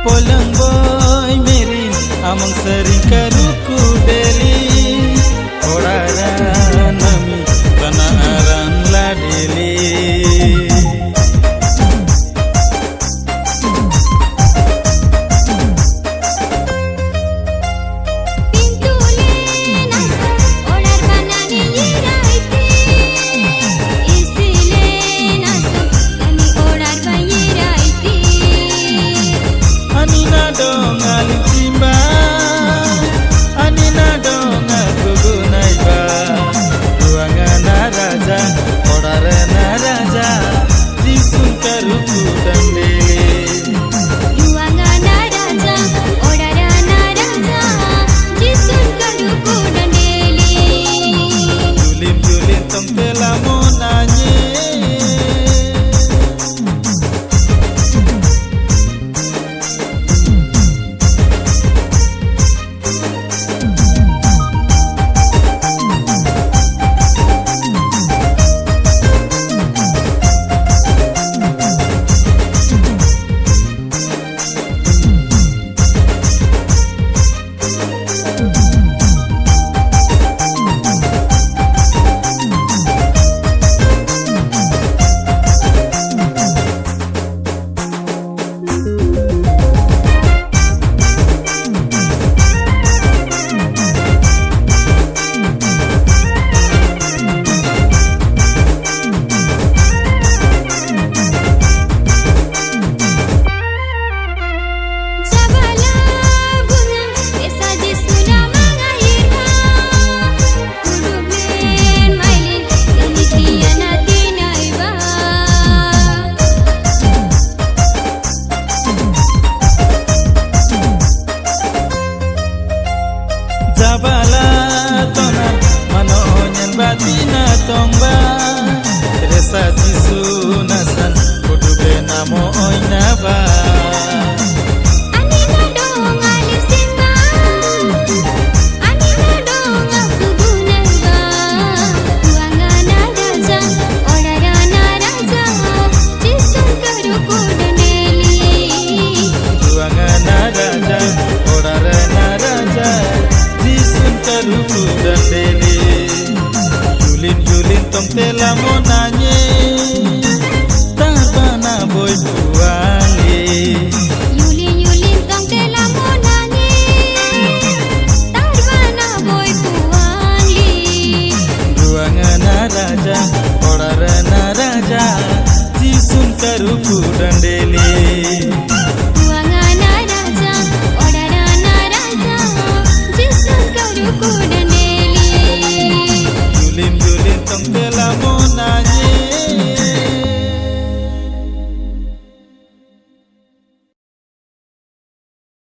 Polang boy merin amang sering karuku deli Orara nami tanaran ladeli Batina tomba Teresa jisu nasan Kuduge namo oinaba Anina dong alisimba Anina dong akugunaba Tuangana raja Orarana raja Jisun karuku daneli Tuangana raja Orarana raja Jisun karuku daneli Julin tong tela monanye Tabana boy buangi Yulin tong tela monanye Tabana boy buangi Ruangana raja Orarana raja Jisun karuku dandeli